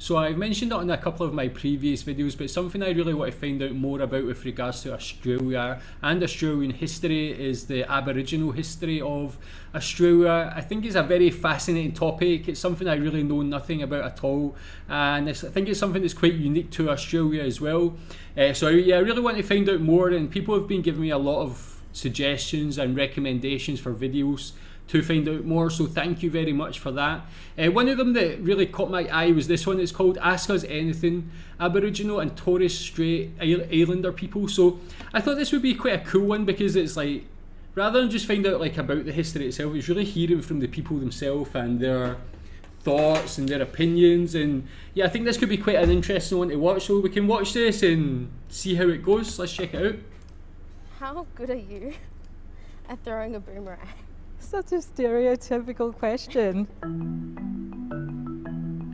So I've mentioned it on a couple of my previous videos, but something I really want to find out more about with regards to Australia and Australian history is the Aboriginal history of Australia. I think it's a very fascinating topic. It's something I really know nothing about at all, and I think it's something that's quite unique to Australia as well. So yeah, I really want to find out more, and people have been giving me a lot of suggestions and recommendations for videos to find out more, so thank you very much for that. One of them that really caught my eye was this one. It's called Ask Us Anything, Aboriginal and Torres Strait Islander people. So I thought this would be quite a cool one, because it's like, rather than just find out like about the history itself, it's really hearing from the people themselves and their thoughts and their opinions. And yeah, I think this could be quite an interesting one to watch, so we can watch this and see how it goes. Let's check it out. How good are you at throwing a boomerang? Such a stereotypical question.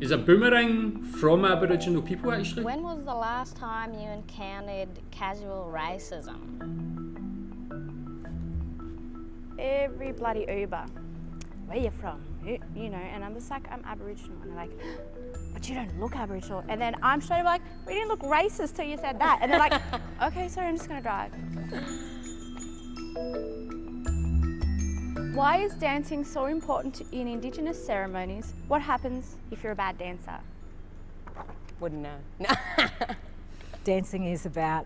Is a boomerang from Aboriginal people actually? When was the last time you encountered casual racism? Every bloody Uber. Where you from? You know, and I'm just like, I'm Aboriginal. And they're like, but you don't look Aboriginal. And then I'm straight up like, we didn't look racist till you said that. And they're like, okay, sorry, I'm just gonna drive. Why is dancing so important in Indigenous ceremonies? What happens if you're a bad dancer? Wouldn't know. Dancing is about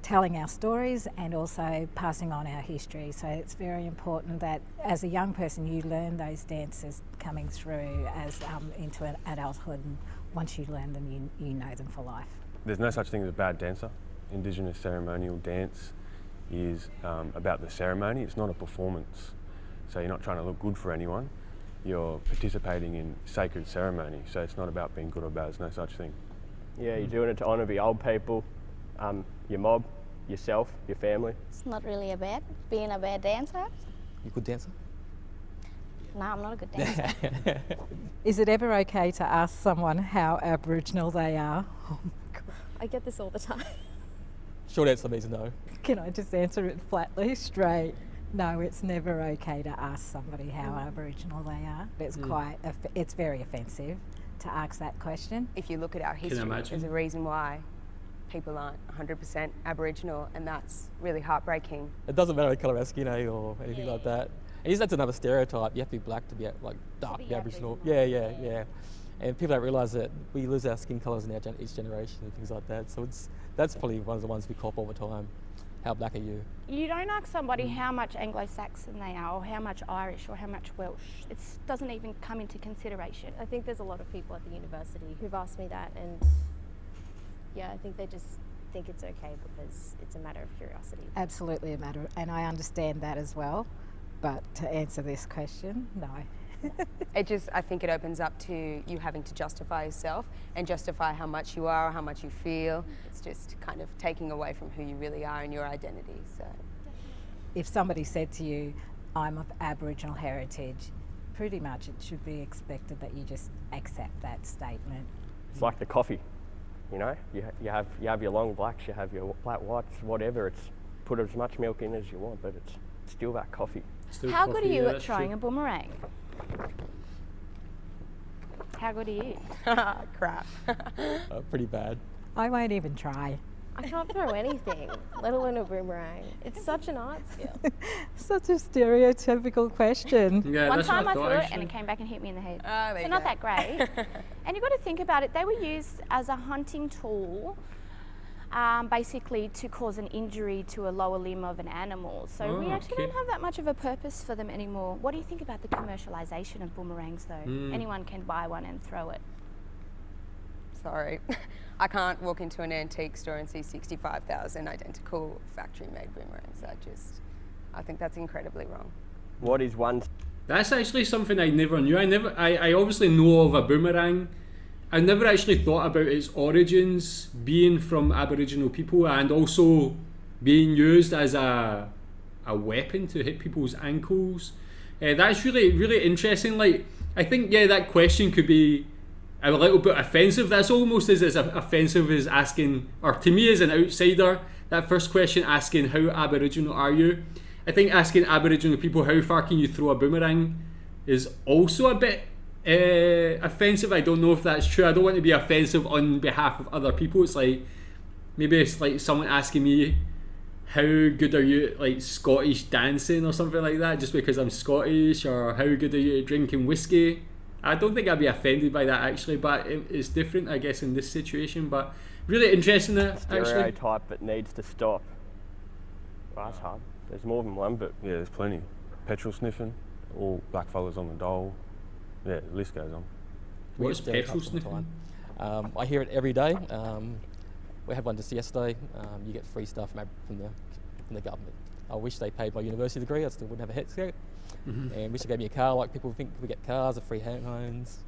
telling our stories and also passing on our history. So it's very important that as a young person you learn those dances coming through as into an adulthood, and once you learn them you know them for life. There's no such thing as a bad dancer. Indigenous ceremonial dance is about the ceremony, it's not a performance. So you're not trying to look good for anyone, you're participating in sacred ceremony, so it's not about being good or bad, there's no such thing. Yeah, you're doing it to honour the old people, your mob, yourself, your family. It's not really about being a bad dancer. You a good dancer? No, I'm not a good dancer. Is it ever okay to ask someone how Aboriginal they are? Oh my God. I get this all the time. Short answer means no. Can I just answer it flatly, straight? No, it's never okay to ask somebody how Aboriginal they are. It's it's very offensive to ask that question. If you look at our history, there's a reason why people aren't 100% Aboriginal, and that's really heartbreaking. It doesn't matter what colour of skin or anything like that. And that's another stereotype. You have to be black to be like dark, to be Aboriginal. Yeah. And people don't realise that we lose our skin colours in each generation and things like that. So that's probably one of the ones we cop all the time. How black are you? You don't ask somebody how much Anglo-Saxon they are, or how much Irish, or how much Welsh. It doesn't even come into consideration. I think there's a lot of people at the university who've asked me that, and yeah, I think they just think it's okay because it's a matter of curiosity. Absolutely a matter, and I understand that as well. But to answer this question, no. I think it opens up to you having to justify yourself and justify how much you are or how much you feel. It's just kind of taking away from who you really are and your identity. So, if somebody said to you, I'm of Aboriginal heritage, pretty much it should be expected that you just accept that statement. It's like the coffee, you know. You have your long blacks, you have your flat whites, whatever. It's put as much milk in as you want, but it's still that coffee. How good are you at throwing a boomerang? How good are you? Crap. Pretty bad. I won't even try. I can't throw anything, let alone a boomerang. It's such an art skill. Such a stereotypical question. Yeah, One time I threw it and it came back and hit me in the head. So not that great. And you've got to think about it, they were used as a hunting tool, basically to cause an injury to a lower limb of an animal. So we actually don't have that much of a purpose for them anymore. What do you think about the commercialisation of boomerangs though? Anyone can buy one and throw it. Sorry. I can't walk into an antique store and see 65,000 identical factory-made boomerangs. I think that's incredibly wrong. What is one? That's actually something I never knew. I obviously know of a boomerang. I never actually thought about its origins being from Aboriginal people and also being used as a weapon to hit people's ankles. That's really interesting. Like, I think, that question could be a little bit offensive. That's almost as offensive as asking, or to me as an outsider, that first question asking how Aboriginal are you? I think asking Aboriginal people how far can you throw a boomerang is also a bit Offensive, I don't know if that's true. I don't want to be offensive on behalf of other people. It's like, maybe it's like someone asking me, how good are you at like Scottish dancing or something like that, just because I'm Scottish, or how good are you at drinking whiskey. I don't think I'd be offended by that actually, but it's different I guess in this situation. But really interesting actually. Stereotype that needs to stop. Well, that's hard. There's more than one, but Yeah, there's plenty. Petrol sniffing, all black fellas on the dole. Yeah, the list goes on. We What's get petrol stereotypes all the sniffing? time. I hear it every day. We had one just yesterday. You get free stuff from the government. I wish they paid my university degree. I still wouldn't have a headset. And wish they gave me a car. Like people think we get cars or free homes.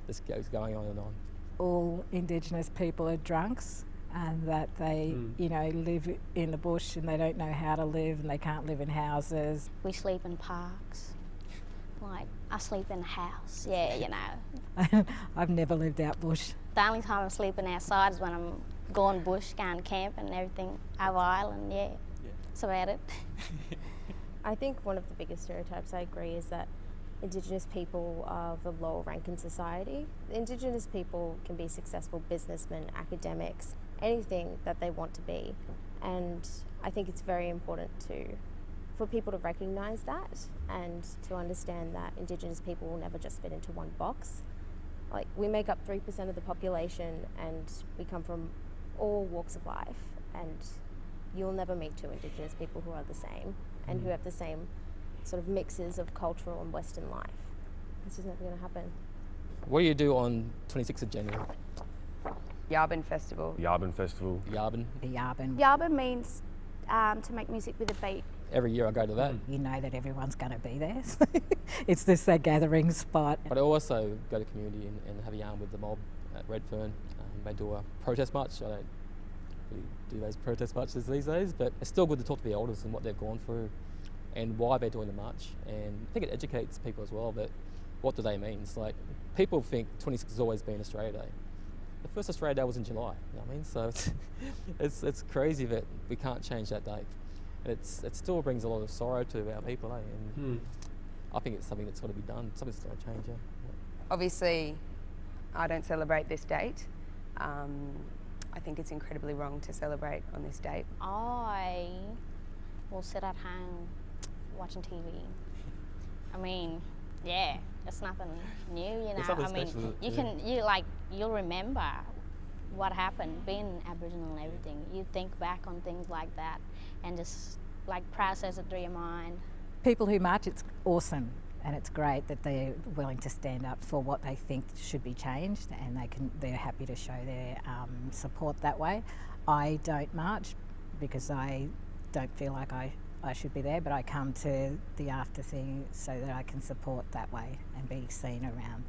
This goes going on and on. All Indigenous people are drunks, and that they, live in the bush and they don't know how to live, and they can't live in houses. We sleep in parks. Like, I sleep in a house, yeah, you know. I've never lived out bush. The only time I'm sleeping outside is when I'm going bush, going camping and everything, over island, yeah. That's about it. I think one of the biggest stereotypes, I agree, is that Indigenous people are the lower rank in society. Indigenous people can be successful businessmen, academics, anything that they want to be. And I think it's very important for people to recognise that and to understand that Indigenous people will never just fit into one box. Like, we make up 3% of the population and we come from all walks of life, and you'll never meet two Indigenous people who are the same and who have the same sort of mixes of cultural and Western life. It's just never going to happen. What do you do on 26th of January? Yabin Festival. Yabin Festival. Yabin. The Yabin. Yaba means to make music with a beat. Every year I go to that. You know that everyone's going to be there. It's just a gathering spot. But I also go to community and have a yarn with the mob at Redfern. They do a protest march. I don't really do those protest marches these days, but it's still good to talk to the elders and what they've gone through and why they're doing the march. And I think it educates people as well that what do they mean. It's like, people think 26 has always been Australia Day. The first Australia Day was in July, you know what I mean? So it's crazy that we can't change that date. It still brings a lot of sorrow to our people, and I think it's something that's got to be done. Something's got to change, yeah. Obviously, I don't celebrate this date. I think it's incredibly wrong to celebrate on this date. I will sit at home watching TV. I mean, yeah, it's nothing new, you know. I mean, you'll remember what happened, being Aboriginal and everything. You think back on things like that and just like process it through your mind. People who march, it's awesome, and it's great that they're willing to stand up for what they think should be changed, and they're happy to show their support that way. I don't march because I don't feel like I should be there, but I come to the after thing so that I can support that way and be seen around.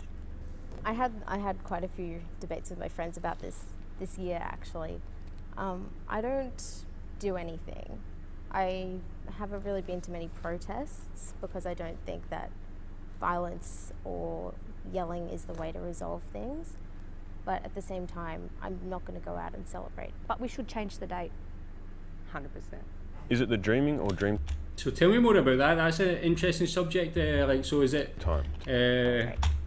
I had quite a few debates with my friends about this year, actually. I don't do anything. I haven't really been to many protests because I don't think that violence or yelling is the way to resolve things. But at the same time, I'm not going to go out and celebrate. But we should change the date. 100%. Is it the dreaming or dream So tell me more about that. That's an interesting subject. So is it time?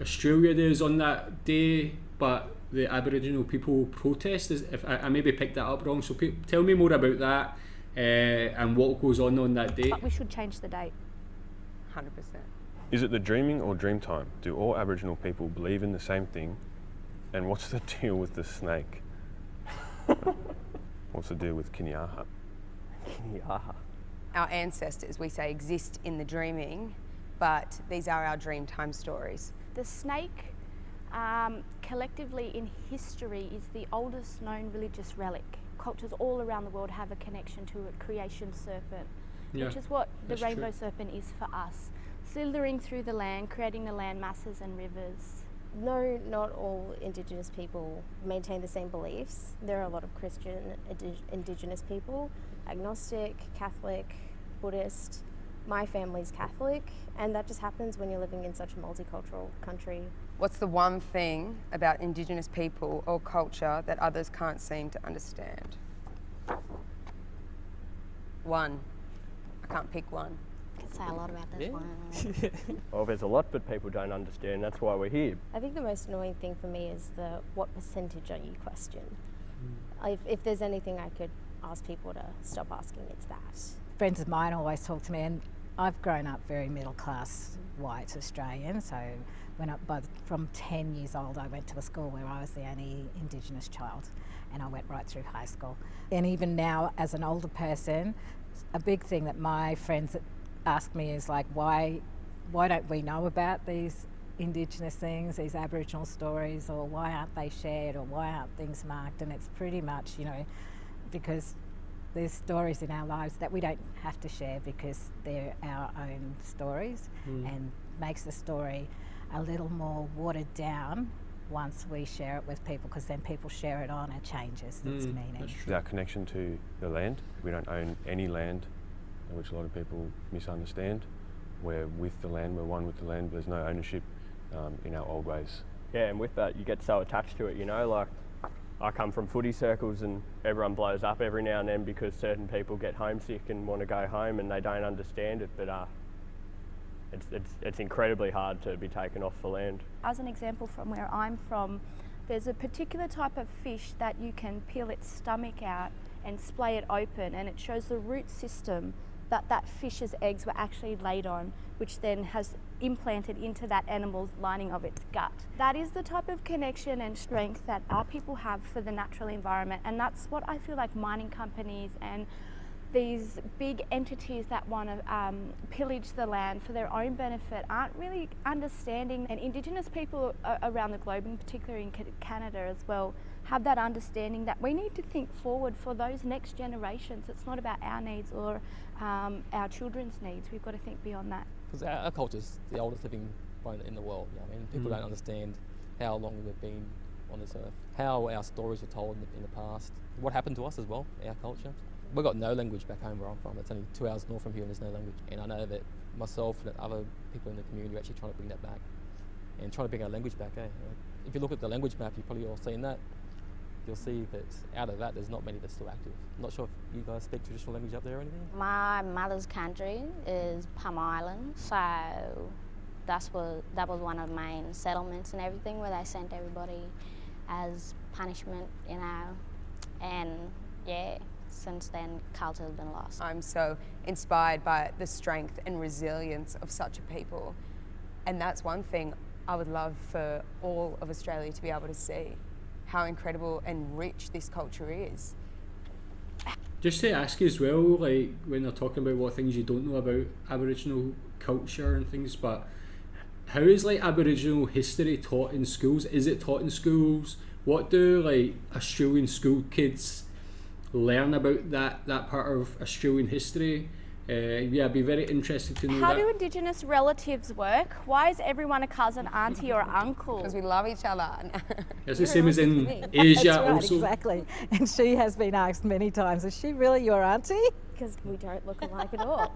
Australia Day is on that day, but the Aboriginal people protest? If I maybe picked that up wrong. So tell me more about that and what goes on that day. But we should change the date. 100%. Is it the dreaming or dream time? Do all Aboriginal people believe in the same thing? And what's the deal with the snake? What's the deal with Kinyaha? Kinyaha. Our ancestors, we say, exist in the dreaming, but these are our dream time stories. The snake, collectively in history, is the oldest known religious relic. Cultures all around the world have a connection to a creation serpent, which is what the rainbow serpent is for us. Slithering through the land, creating the land masses and rivers. No, not all Indigenous people maintain the same beliefs. There are a lot of Christian Indigenous people, agnostic, Catholic, Buddhist. My family's Catholic, and that just happens when you're living in such a multicultural country. What's the one thing about Indigenous people or culture that others can't seem to understand? One. I can't pick one. Because say a lot about this one. Well, there's a lot that people don't understand. That's why we're here. I think the most annoying thing for me is the what percentage are you question. If there's anything I could ask people to stop asking, it's that. Friends of mine always talk to me, and I've grown up very middle class white Australian, so from 10 years old I went to a school where I was the only Indigenous child, and I went right through high school. And even now as an older person, a big thing that my friends ask me is like, why don't we know about these Indigenous things, these Aboriginal stories, or why aren't they shared, or why aren't things marked? And it's pretty much, because there's stories in our lives that we don't have to share because they're our own stories, and makes the story a little more watered down once we share it with people, because then people share it on, it changes its meaning. Our connection to the land. We don't own any land, which a lot of people misunderstand. We're with the land, we're one with the land, there's no ownership in our old ways. Yeah, and with that you get so attached to it, like I come from footy circles and everyone blows up every now and then because certain people get homesick and want to go home and they don't understand it, but it's incredibly hard to be taken off the land. As an example from where I'm from, there's a particular type of fish that you can peel its stomach out and splay it open, and it shows the root system that fish's eggs were actually laid on, which then has implanted into that animal's lining of its gut. That is the type of connection and strength that our people have for the natural environment, and that's what I feel like mining companies and these big entities that want to pillage the land for their own benefit aren't really understanding. And Indigenous people around the globe, in particular in Canada as well, have that understanding that we need to think forward for those next generations. It's not about our needs or our children's needs. We've got to think beyond that. Because our culture is the oldest living bone in the world. People don't understand how long we've been on this earth, how our stories were told in the past, what happened to us as well, our culture. We've got no language back home where I'm from. It's only 2 hours north from here and there's no language. And I know that myself and other people in the community are actually trying to bring that back and trying to bring our language back. If you look at the language map, you've probably all seen that. You'll see that out of that, there's not many that's still active. I'm not sure if you guys speak traditional language up there or anything? My mother's country is Palm Island, so that was one of the main settlements and everything where they sent everybody as punishment, and yeah. Since then, culture has been lost. I'm so inspired by the strength and resilience of such a people. And that's one thing I would love for all of Australia to be able to see, how incredible and rich this culture is. Just to ask you as well, like when they're talking about what things you don't know about Aboriginal culture and things, but how is like Aboriginal history taught in schools? Is it taught in schools? What do like Australian school kids learn about that part of Australian history? I'd be very interested to know How that. do Indigenous relatives work? Why is everyone a cousin, auntie or uncle? Because we love each other. It's the same as in Asia. That's right, also. exactly. And she has been asked many times, is she really your auntie? Because we don't look alike at all.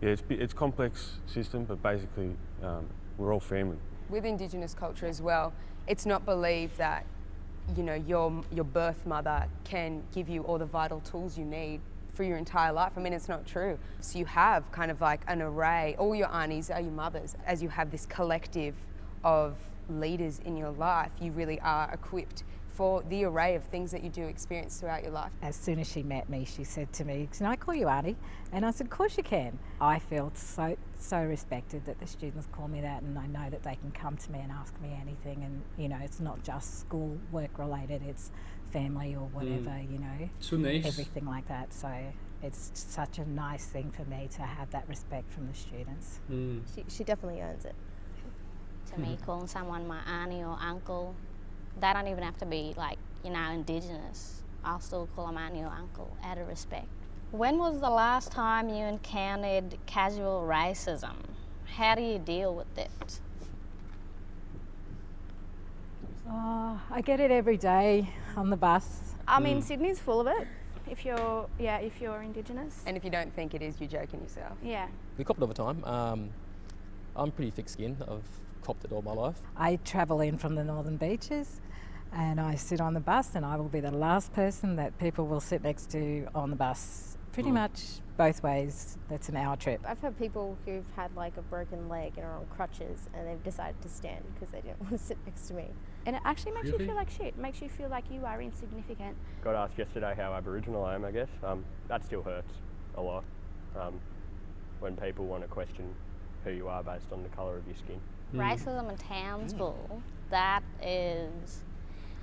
Yeah, it's a complex system, but basically we're all family. With Indigenous culture as well, it's not believed that your birth mother can give you all the vital tools you need for your entire life. I mean, it's not true. So you have kind of like an array, all your aunties are your mothers. As you have this collective of leaders in your life, you really are equipped for the array of things that you do experience throughout your life. As soon as she met me, she said to me, "Can I call you Auntie?" And I said, "Of course you can." I felt so respected that the students call me that, and I know that they can come to me and ask me anything, and it's not just school work related, it's family or whatever, So nice. everything like that. So it's such a nice thing for me to have that respect from the students. She definitely earns it. To me, calling someone my auntie or uncle, they don't even have to be like, Indigenous. I'll still call them auntie or uncle out of respect. When was the last time you encountered casual racism? How do you deal with it? Oh, I get it every day on the bus. I mean, Sydney's full of it. If you're Indigenous. And if you don't think it is, you're joking yourself. Yeah. We cop it all the time. I'm pretty thick-skinned. I've copped it all my life. I travel in from the northern beaches and I sit on the bus, and I will be the last person that people will sit next to on the bus pretty much both ways, that's an hour trip. I've had people who've had like a broken leg and are on crutches and they've decided to stand because they didn't want to sit next to me. And it actually makes you feel like shit. It makes you feel like you are insignificant. Got asked yesterday how Aboriginal I am, I guess. That still hurts a lot when people want to question who you are based on the colour of your skin. Racism in Townsville, that is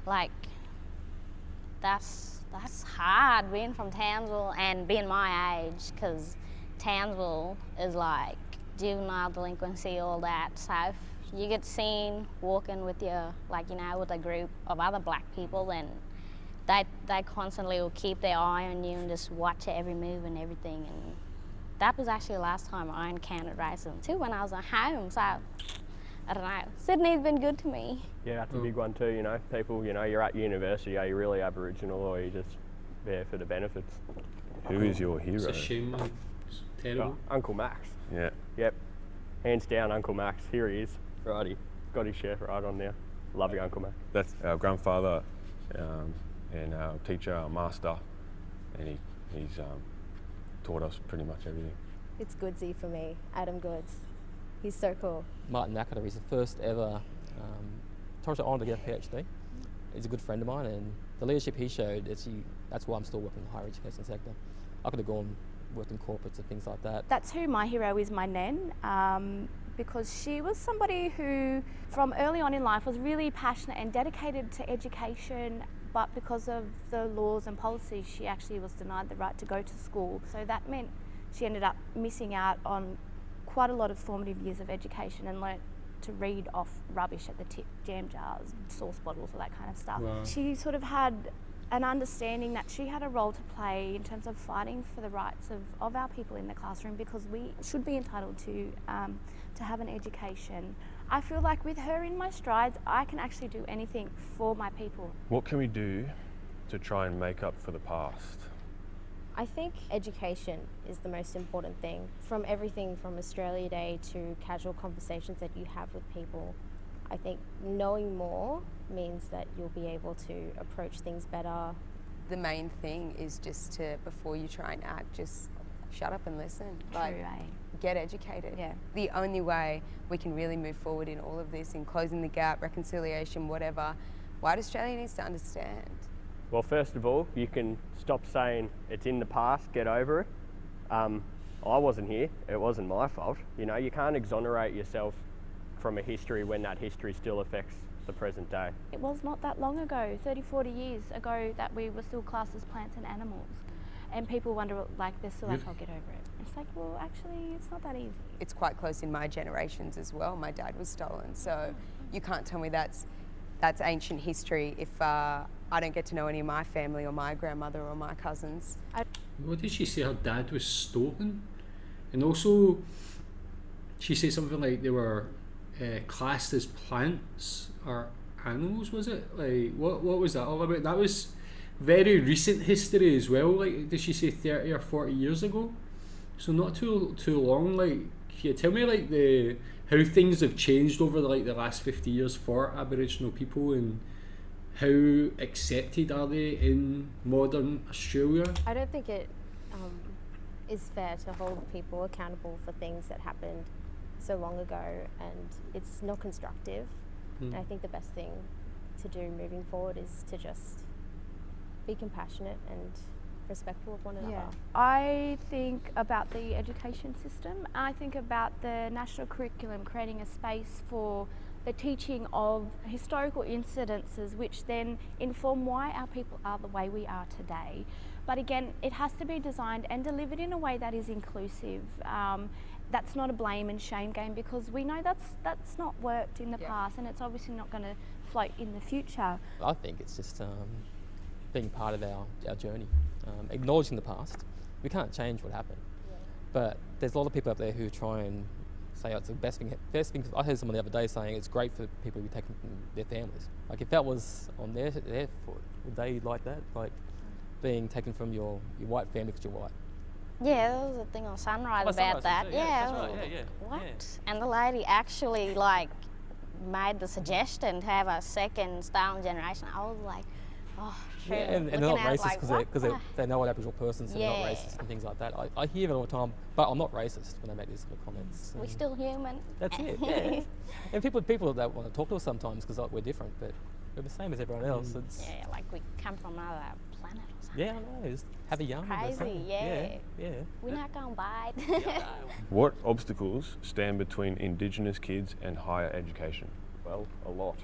like, that's hard being from Townsville and being my age, because Townsville is like juvenile delinquency, all that. So if you get seen walking with your, like, you know, with a group of other black people, then they constantly will keep their eye on you and just watch every move and everything. And that was actually the last time I encountered racism too, when I was at home. So I don't know. Sydney's been good to me. Yeah, that's a big one too, you know. People, you know, you're at university, are you really Aboriginal or are you just there for the benefits? Who is your hero? It's a shame, man. It's terrible. Oh, Uncle Max. Yeah. Yep. Hands down, Uncle Max. Here he is. Righty. Got his shirt right on there. Love you, Uncle Max. That's our grandfather and our teacher, our master, and he's taught us pretty much everything. It's Goodsy for me, Adam Goods. He's so cool. Martin Nakata, he's the first ever Torres Strait Islander to get a PhD. He's a good friend of mine, and the leadership he showed, that's why I'm still working in the higher education sector. I could have gone worked in corporates and things like that. That's who my hero is, my nan, because she was somebody who from early on in life was really passionate and dedicated to education, but because of the laws and policies she actually was denied the right to go to school. So that meant she ended up missing out on quite a lot of formative years of education and learnt to read off rubbish at the tip, jam jars, sauce bottles, all that kind of stuff. Wow. She sort of had an understanding that she had a role to play in terms of fighting for the rights of our people in the classroom, because we should be entitled to have an education. I feel like with her in my strides, I can actually do anything for my people. What can we do to try and make up for the past? I think education is the most important thing. From everything from Australia Day to casual conversations that you have with people, I think knowing more means that you'll be able to approach things better. The main thing is just to, before you try and act, just shut up and listen. True, Get educated. Yeah. The only way we can really move forward in all of this, in closing the gap, reconciliation, whatever, white Australia needs to understand. Well, first of all, you can stop saying it's in the past, get over it. I wasn't here, it wasn't my fault. You know, you can't exonerate yourself from a history when that history still affects the present day. It was not that long ago, 30, 40 years ago, that we were still classed as plants and animals. And people wonder, like, they're still like, I'll get over it. It's like, well, actually, it's not that easy. It's quite close in my generations as well. My dad was stolen, so you can't tell me that's ancient history if I don't get to know any of my family or my grandmother or my cousins. What did she say? Her dad was stolen? And also, she said something like they were classed as plants or animals, was it? Like, what was that all about? That was very recent history as well. Like, did she say 30 or 40 years ago? So not too long. Like, can you tell me like how things have changed over the last 50 years for Aboriginal people, and how accepted are they in modern Australia? I don't think it is fair to hold people accountable for things that happened so long ago, and it's not constructive. And I think the best thing to do moving forward is to just be compassionate and respectful of one another. Yeah. I think about the education system. I think about the national curriculum creating a space for the teaching of historical incidences, which then inform why our people are the way we are today. But again, it has to be designed and delivered in a way that is inclusive. That's not a blame and shame game, because we know that's not worked in the past, and it's obviously not going to float in the future. I think it's just being part of our journey, acknowledging the past. We can't change what happened, but there's a lot of people out there who try and say, oh, it's the best thing. I heard someone the other day saying it's great for people to be taken from their families. Like, if that was on their foot, would they like that? Like, being taken from your white family because you're white? Yeah, there was a thing on Sunrise about that. That's right. What? Yeah. And the lady actually like made the suggestion to have a second stolen generation. I was like, Oh, true. Yeah, and they're not racist because they know an Aboriginal person, so they're not racist and things like that. I hear it all the time, but I'm not racist when they make these sort of comments. We're still human. That's it, yeah. And people that want to talk to us sometimes because we're different, but we're the same as everyone else. It's, yeah, like we come from another planet or something. yeah, I know. Just have a yarn. Crazy, yeah. Yeah. We're not going to bite. What obstacles stand between Indigenous kids and higher education? Well, a lot.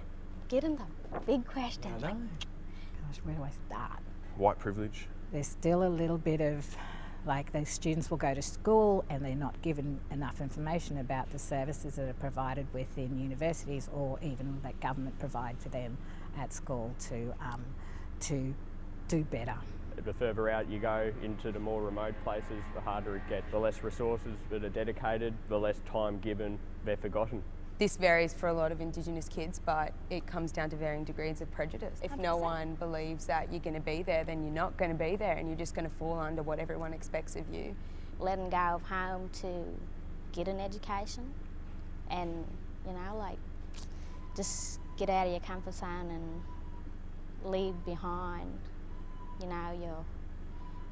Getting the big question. Gosh, where do I start? White privilege. There's still a little bit of, like, the students will go to school and they're not given enough information about the services that are provided within universities or even that government provide for them at school to do better. The further out you go into the more remote places, the harder it gets. The less resources that are dedicated, the less time given, they're forgotten. This varies for a lot of Indigenous kids, but it comes down to varying degrees of prejudice. If 100%. no one believes that you're going to be there, then you're not going to be there and you're just going to fall under what everyone expects of you. Letting go of home to get an education and, you know, like, just get out of your comfort zone and leave behind, you know, your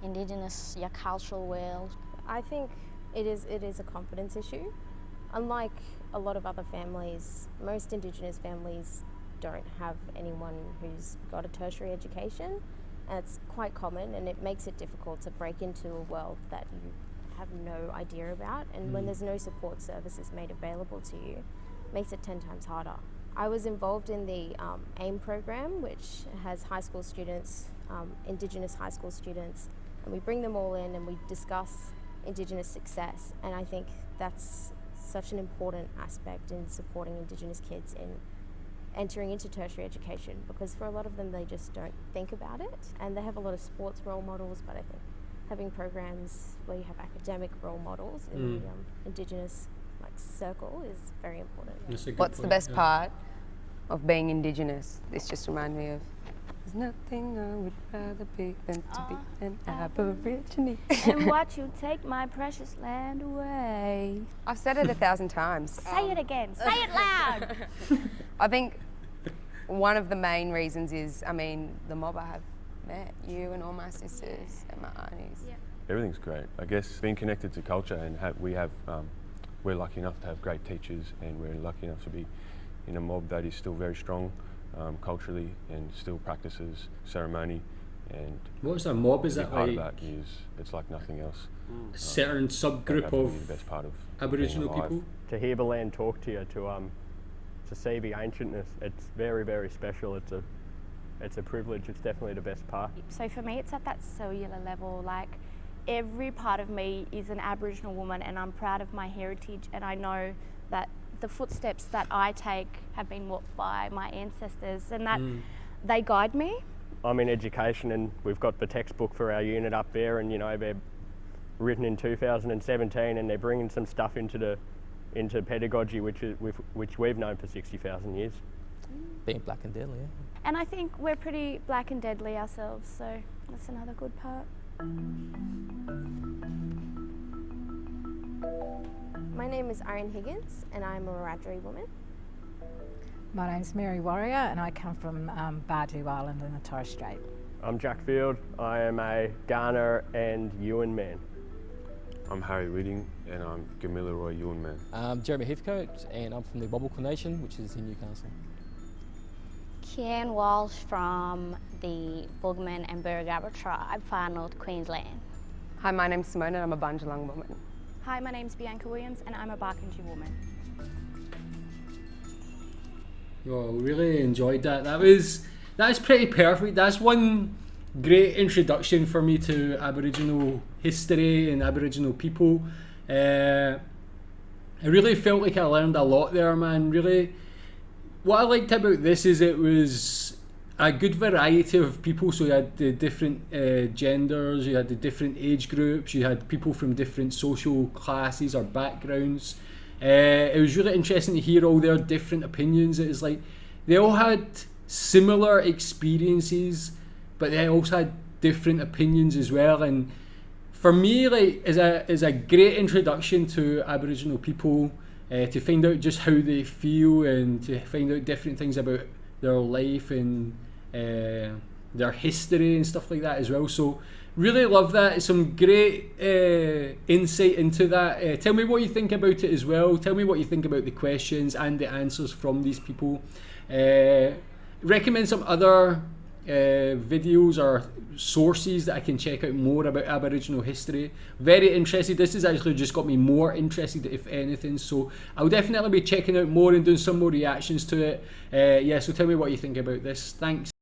Indigenous, your cultural world. I think it is a confidence issue. Unlike a lot of other families, most Indigenous families don't have anyone who's got a tertiary education, and it's quite common, and it makes it difficult to break into a world that you have no idea about, and when there's no support services made available to you, it makes it 10 times harder. I was involved in the AIM program, which has high school students, Indigenous high school students, and we bring them all in and we discuss Indigenous success, and I think that's such an important aspect in supporting Indigenous kids in entering into tertiary education, because for a lot of them they just don't think about it, and they have a lot of sports role models, but I think having programs where you have academic role models in the Indigenous circle is very important. What's the best part of being Indigenous? This just reminded me of, there's nothing I would rather be than to be an Aborigine. And watch you take my precious land away. I've said it 1,000 times. Say it again. Say it loud. I think one of the main reasons is, I mean, the mob I have met, you and all my sisters and my aunties. Yeah. Everything's great. I guess being connected to culture and we're lucky enough to have great teachers, and we're lucky enough to be in a mob that is still very strong culturally and still practices ceremony. And what's a mob? Is that part like of that is it's like nothing else. a certain subgroup of the best part of Aboriginal being alive. people? To hear the land talk to you, to see the ancientness, it's very, very special. It's a privilege. It's definitely the best part. So for me, it's at that cellular level. Like, every part of me is an Aboriginal woman, and I'm proud of my heritage, and I know that the footsteps that I take have been walked by my ancestors, and that they guide me. I'm in education, and we've got the textbook for our unit up there, and you know they're written in 2017, and they're bringing some stuff into pedagogy which we've known for 60,000 years. Being black and deadly, yeah. And I think we're pretty black and deadly ourselves, so that's another good part. My name is Irene Higgins, and I'm a Wiradjuri woman. My name's Mary Warrior, and I come from Bardu Island in the Torres Strait. I'm Jack Field. I am a Ghana and Yuin man. I'm Harry Whitting, and I'm Gamilaroi Yuin man. I'm Jeremy Heathcote, and I'm from the Wabulka Nation, which is in Newcastle. Kian Walsh from the Boomerang and Burgabba tribe, far north Queensland. Hi, my name's Simone and I'm a Bundjalung woman. Hi, my name's Bianca Williams, and I'm a Barkindji woman. Oh, really enjoyed that. That's pretty perfect. That's one great introduction for me to Aboriginal history and Aboriginal people. I really felt like I learned a lot there, man. Really, what I liked about this is it was a good variety of people. So you had the different genders, you had the different age groups, you had people from different social classes or backgrounds. It was really interesting to hear all their different opinions. It was like they all had similar experiences, but they also had different opinions as well. And for me, like, is a great introduction to Aboriginal people, to find out just how they feel and to find out different things about their life and their history and stuff like that as well. So really love that. It's some great insight into that. Tell me what you think about it as well. Tell me what you think about the questions and the answers from these people. Recommend some other videos or sources that I can check out more about Aboriginal history. Very interested. This has actually just got me more interested, if anything, so I'll definitely be checking out more and doing some more reactions to it. Yeah, so tell me what you think about this. Thanks.